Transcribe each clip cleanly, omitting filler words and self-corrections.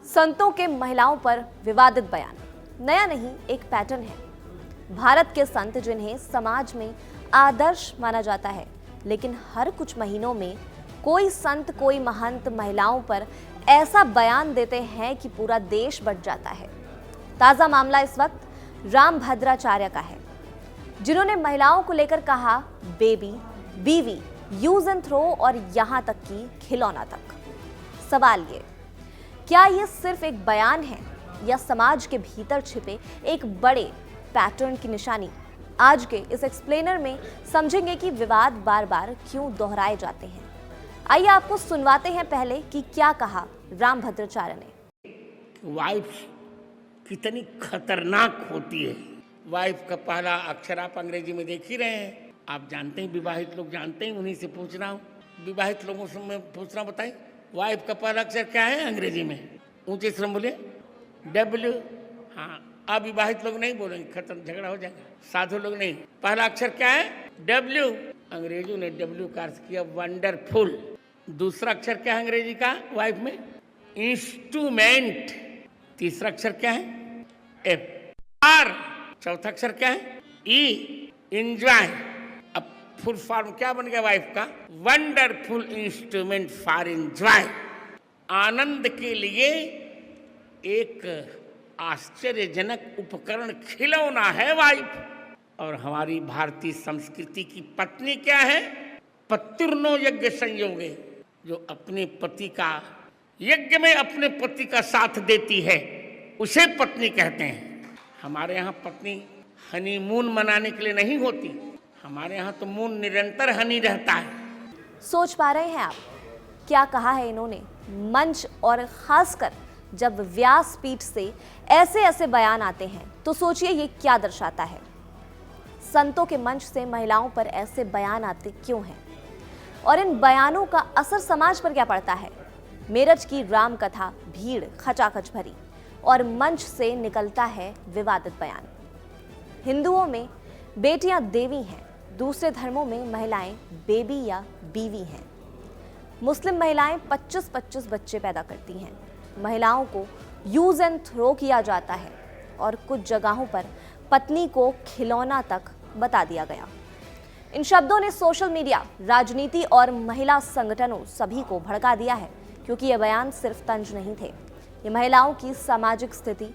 संतों के महिलाओं पर विवादित बयान नया नहीं, एक पैटर्न है। भारत के संत जिन्हें समाज में आदर्श माना जाता है, लेकिन हर कुछ महीनों में कोई संत, कोई महंत महिलाओं पर ऐसा बयान देते हैं कि पूरा देश बट जाता है। ताजा मामला इस वक्त रामभद्राचार्य का है, जिन्होंने महिलाओं को लेकर कहा बेबी, बीवी, यूज एंड थ्रो और यहां तक कि खिलौना तक। सवाल ये, क्या ये सिर्फ एक बयान है या समाज के भीतर छिपे एक बड़े पैटर्न की निशानी? आज के इस एक्सप्लेनर में समझेंगे कि विवाद बार बार क्यों दोहराए जाते हैं। आइए आपको सुनवाते हैं पहले कि क्या कहा रामभद्राचार्य ने। वाइफ कितनी खतरनाक होती है। वाइफ का पहला अक्षर आप अंग्रेजी में देख ही रहे हैं। आप जानते हैं, विवाहित लोग जानते हैं, उन्हीं से पूछ रहा हूँ। विवाहित लोगों से मैं पूछ रहा हूँ, बताइए वाइफ का पहला अक्षर क्या है अंग्रेजी में? ऊंचे से बोले डब्ल्यू। हाँ, अविवाहित लोग नहीं बोलेंगे, खत्म, झगड़ा हो जाएगा। साधु लोग नहीं। पहला अक्षर क्या है? डब्ल्यू। अंग्रेजों ने डब्ल्यू का अर्थ किया वंडरफुल। दूसरा अक्षर क्या है अंग्रेजी का वाइफ में? इंस्ट्रूमेंट। तीसरा अक्षर क्या है? एफ। आर। चौथा अक्षर क्या है? ई। एंजॉय। अब फुल फॉर्म क्या बन गया वाइफ का? Wonderful instrument for enjoy. आनंद के लिए एक आश्चर्यजनक उपकरण, खिलौना है वाइफ। और हमारी भारतीय संस्कृति की पत्नी क्या है? पत्युर्नो यज्ञ संयोगे, जो अपने पति का यज्ञ में अपने पति का साथ देती है, उसे पत्नी कहते हैं। हमारे यहाँ पत्नी हनीमून मनाने के लिए नहीं होती, हमारे यहाँ तो मून निरंतर हनी रहता है। सोच पा रहे हैं आप क्या कहा है इन्होंने? मंच और खासकर जब व्यासपीठ से ऐसे ऐसे बयान आते हैं तो सोचिए ये क्या दर्शाता है। संतों के मंच से महिलाओं पर ऐसे बयान आते क्यों हैं और इन बयानों का असर समाज पर क्या पड़ता है? मेरठ की राम कथा, भीड़ खचाखच भरी और मंच से निकलता है विवादित बयान। हिंदुओं में बेटियां देवी हैं, दूसरे धर्मों में महिलाएं बेबी या बीवी हैं। मुस्लिम महिलाएं 25-25 बच्चे पैदा करती हैं। महिलाओं को यूज एंड थ्रो किया जाता है और कुछ जगहों पर पत्नी को खिलौना तक बता दिया गया। इन शब्दों ने सोशल मीडिया, राजनीति और महिला संगठनों सभी को भड़का दिया है, क्योंकि ये बयान सिर्फ तंज नहीं थे। ये महिलाओं की सामाजिक स्थिति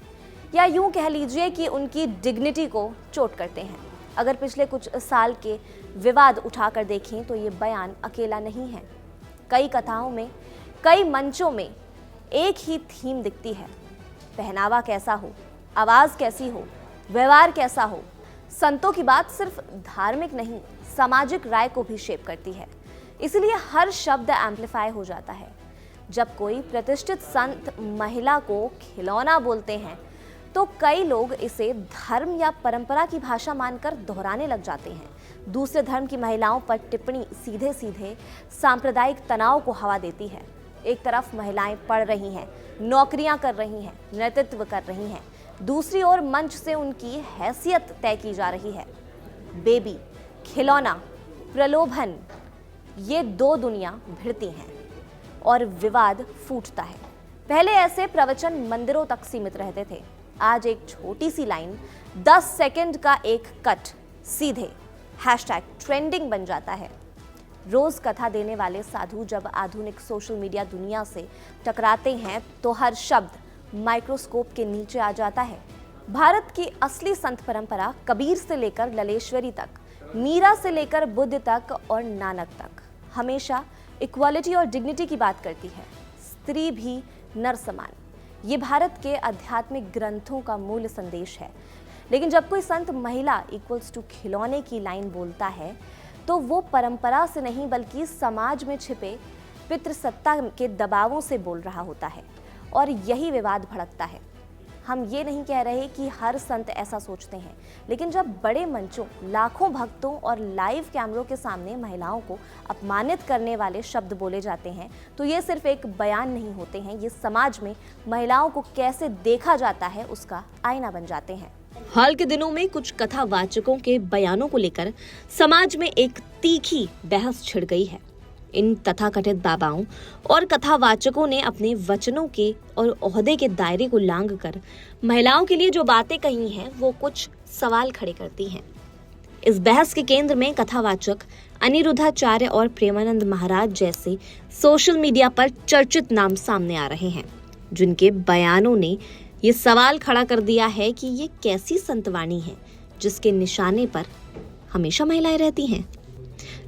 या यूं कह लीजिए कि उनकी डिग्निटी को चोट करते हैं। अगर पिछले कुछ साल के विवाद उठाकर देखें तो ये बयान अकेला नहीं है। कई कथाओं में, कई मंचों में एक ही थीम दिखती है। पहनावा कैसा हो, आवाज कैसी हो, व्यवहार कैसा हो। संतों की बात सिर्फ धार्मिक नहीं, सामाजिक राय को भी शेप करती है। इसलिए हर शब्द एम्पलीफाई हो जाता है। जब कोई प्रतिष्ठित संत महिला को खिलौना बोलते हैं तो कई लोग इसे धर्म या परंपरा की भाषा मानकर दोहराने लग जाते हैं। दूसरे धर्म की महिलाओं पर टिप्पणी सीधे सीधे सांप्रदायिक तनाव को हवा देती है। एक तरफ महिलाएं पढ़ रही हैं, नौकरियां कर रही हैं, नेतृत्व कर रही हैं, दूसरी ओर मंच से उनकी हैसियत तय की जा रही है। बेबी, खिलौना, प्रलोभन, ये दो दुनिया भिड़ती हैं और विवाद फूटता है। पहले ऐसे प्रवचन मंदिरों तक सीमित रहते थे। आज एक छोटी सी लाइन, 10 सेकंड का एक कट सीधे हैशटैग ट्रेंडिंग बन जाता है। रोज कथा देने वाले साधु जब आधुनिक सोशल मीडिया दुनिया से टकराते हैं तो हर शब्द माइक्रोस्कोप के नीचे आ जाता है। भारत की असली संत परंपरा कबीर से लेकर ललेश्वरी तक, मीरा से लेकर बुद्ध तक और नानक तक हमेशा इक्वालिटी और डिग्निटी की बात करती है। स्त्री भी नर समान, ये भारत के आध्यात्मिक ग्रंथों का मूल संदेश है। लेकिन जब कोई संत महिला इक्वल्स टू खिलौने की लाइन बोलता है तो वो परंपरा से नहीं बल्कि समाज में छिपे पितृसत्ता के दबावों से बोल रहा होता है और यही विवाद भड़कता है। हम ये नहीं कह रहे कि हर संत ऐसा सोचते हैं, लेकिन जब बड़े मंचों, लाखों भक्तों और लाइव कैमरों के सामने महिलाओं को अपमानित करने वाले शब्द बोले जाते हैं तो ये सिर्फ एक बयान नहीं होते हैं, ये समाज में महिलाओं को कैसे देखा जाता है उसका आईना बन जाते हैं। हाल के दिनों में कुछ कथावाचकों के बयानों को लेकर समाज में एक तीखी बहस छिड़ गई है। इन तथाकथित बाबाओं और कथावाचकों ने अपने वचनों के और ओहदे के दायरे को लांघकर महिलाओं के लिए जो बातें कही हैं वो कुछ सवाल खड़े करती हैं। इस बहस के केंद्र में कथावाचक अनिरुद्धाचार्य और प्रेमानंद महाराज जैसे सोशल मीडिया पर चर्चित नाम सामने आ रहे हैं, जिनके बयानों ने ये सवाल खड़ा कर दिया है कि ये कैसी संतवाणी है जिसके निशाने पर हमेशा महिलाएं रहती हैं।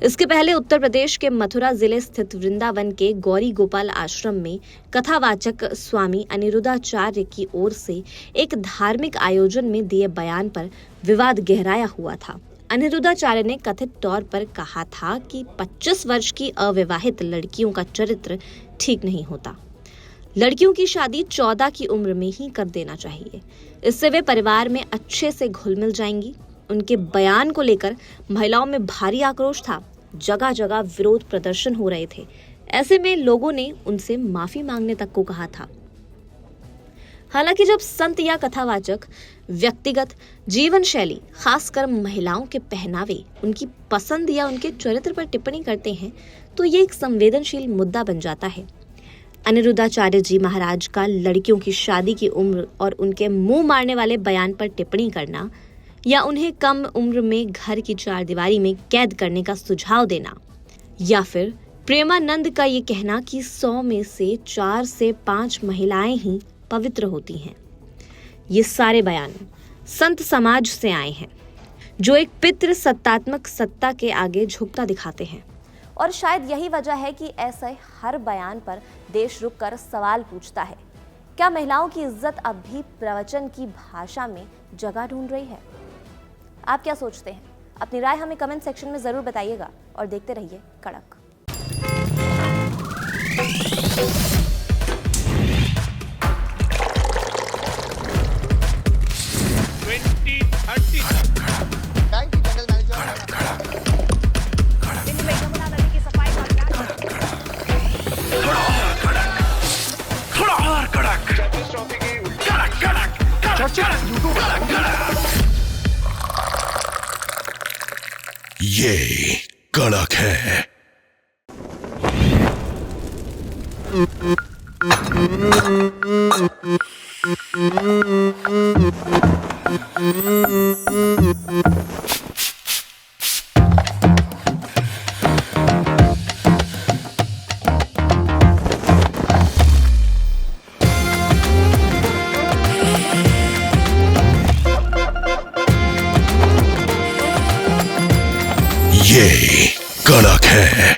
इसके पहले उत्तर प्रदेश के मथुरा जिले स्थित वृंदावन के गौरी गोपाल आश्रम में कथावाचक स्वामी अनिरुद्धाचार्य की ओर से एक धार्मिक आयोजन में दिए बयान पर विवाद गहराया हुआ था। अनिरुद्धाचार्य ने कथित तौर पर कहा था कि 25 वर्ष की अविवाहित लड़कियों का चरित्र ठीक नहीं होता। लड़कियों की शादी 14 की उम्र में ही कर देना चाहिए, इससे वे परिवार में अच्छे से घुल मिल जाएंगी। उनके बयान को लेकर महिलाओं में भारी आक्रोश था। जगह जगह विरोध प्रदर्शन हो रहे थे। ऐसे में लोगों ने उनसे माफी मांगने तक को कहा था। हालांकि जब संत या कथावाचक व्यक्तिगत जीवन शैली, खासकर महिलाओं के पहनावे, उनकी पसंद या उनके चरित्र पर टिप्पणी करते हैं तो ये एक संवेदनशील मुद्दा बन जाता है। अनिरुद्धाचार्य जी महाराज का लड़कियों की शादी की उम्र और उनके मुंह मारने वाले बयान पर टिप्पणी करना या उन्हें कम उम्र में घर की चारदीवारी में कैद करने का सुझाव देना, या फिर प्रेमानंद का ये कहना कि 100 में से 4 से 5 महिलाएं ही पवित्र होती हैं, ये सारे बयान संत समाज से आए हैं जो एक पितृ सत्तात्मक सत्ता के आगे झुकता दिखाते हैं। और शायद यही वजह है कि ऐसे हर बयान पर देश रुककर सवाल पूछता है, क्या महिलाओं की इज्जत अब भी प्रवचन की भाषा में जगह ढूंढ रही है? आप क्या सोचते हैं? अपनी राय हमें कमेंट सेक्शन में जरूर बताइएगा और देखते रहिए कड़क। ये कड़क है। ये कड़क है।